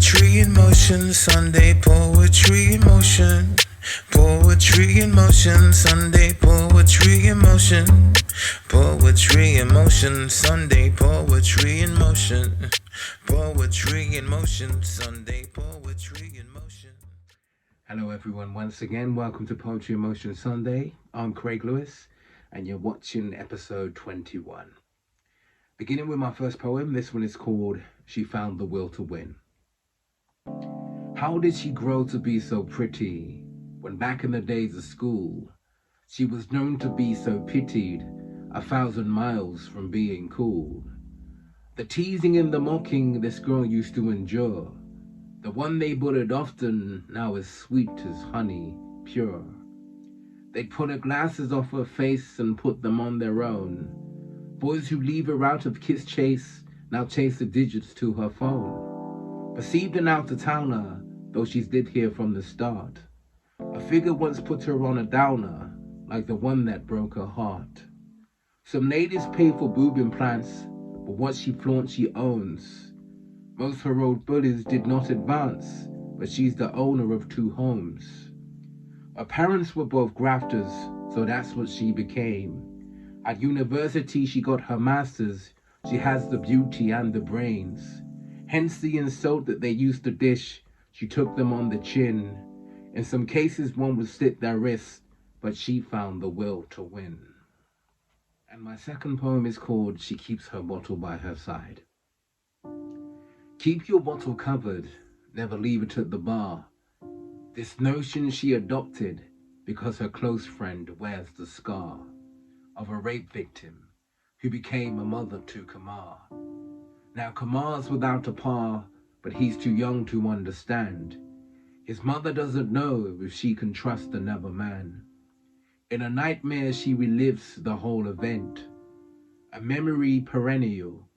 Poetry in motion, Sunday poetry in motion. Poetry in motion, Sunday poetry in motion. Poetry in motion, Sunday poetry in motion. Poetry in motion, Sunday poetry in motion. Hello everyone, once again, welcome to Poetry in Motion Sunday. I'm Craig Lewis and you're watching episode 21. Beginning with my first poem, this one is called She Found the Will to Win. How did she grow to be so pretty when back in the days of school she was known to be so pitied 1,000 miles from being cool? The teasing and the mocking this girl used to endure, the one they bullied often, now as sweet as honey, pure. They'd pull her glasses off her face and put them on their own. Boys who leave her out of kiss chase now chase the digits to her phone. Perceived an out-of-towner, though she's did here from the start. A figure once put her on a downer, like the one that broke her heart. Some natives pay for boob implants, but what she flaunts she owns. Most her old bullies did not advance, but she's the owner of 2 homes. Her parents were both grafters, so that's what she became. At university she got her master's, she has the beauty and the brains. Hence the insult that they used to dish, she took them on the chin. In some cases one would slit their wrists, but she found the will to win. And my second poem is called She Keeps Her Bottle by Her Side. Keep your bottle covered, never leave it at the bar. This notion she adopted because her close friend wears the scar of a rape victim who became a mother to Kamar. Now Kamar's without a pa, but he's too young to understand. His mother doesn't know if she can trust another man. In a nightmare she relives the whole event, a memory perennial.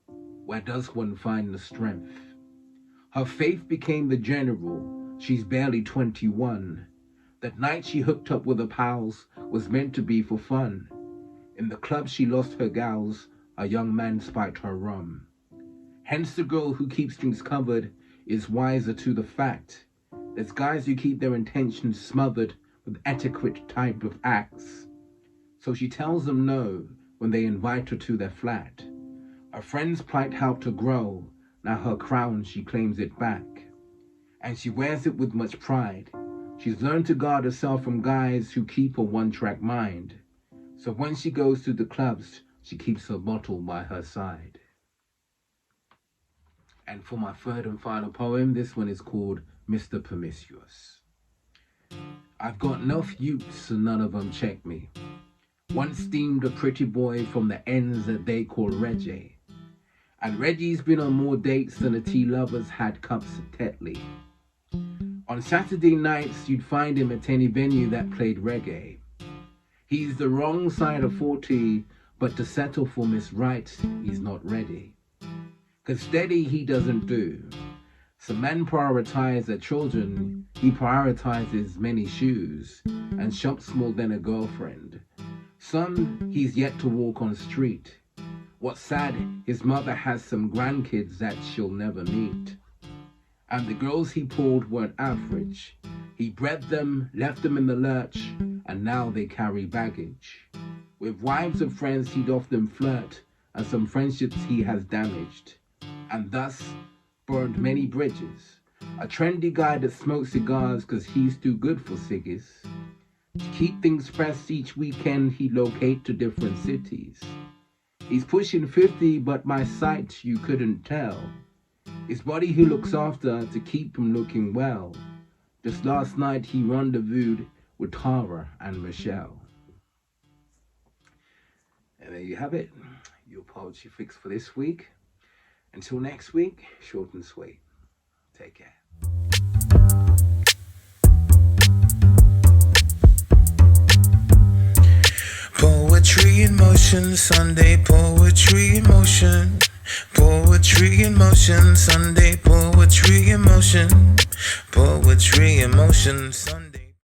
Where does one find the strength? Her faith became the general, she's barely 21. That night she hooked up with her pals was meant to be for fun. In the club she lost her gals, a young man spiked her rum. Hence the girl who keeps things covered is wiser to the fact. There's guys who keep their intentions smothered with etiquette type of acts. So she tells them no when they invite her to their flat. Her friend's plight helped her grow, now her crown she claims it back. And she wears it with much pride. She's learned to guard herself from guys who keep a one-track mind. So when she goes to the clubs, she keeps her bottle by her side. And for my third and final poem, this one is called Mr. Promiscuous. I've got enough youths and none of them check me. Once steamed a pretty boy from the ends that they call Reggie. And Reggie's been on more dates than the tea lovers had cups of Tetley. On Saturday nights, you'd find him at any venue that played reggae. He's the wrong side of 40, but to settle for Miss Right, he's not ready. 'Cause steady he doesn't do. Some men prioritize their children, he prioritizes many shoes, and shops more than a girlfriend. Some, he's yet to walk on street. What's sad, his mother has some grandkids that she'll never meet. And the girls he pulled weren't average. He bred them, left them in the lurch, and now they carry baggage. With wives and friends he'd often flirt, and some friendships he has damaged. And thus, burned many bridges. A trendy guy that smokes cigars 'cause he's too good for ciggies. To keep things fresh each weekend he'd locate to different cities. He's pushing 50, but my sight you couldn't tell. His body he looks after to keep him looking well. Just last night he rendezvoused with Tara and Michelle. And there you have it, your poetry fix for this week. Until next week, short and sweet. Take care. Poetry in motion, Sunday poetry in motion. Poetry in motion, Sunday poetry in motion. Poetry in motion, Sunday.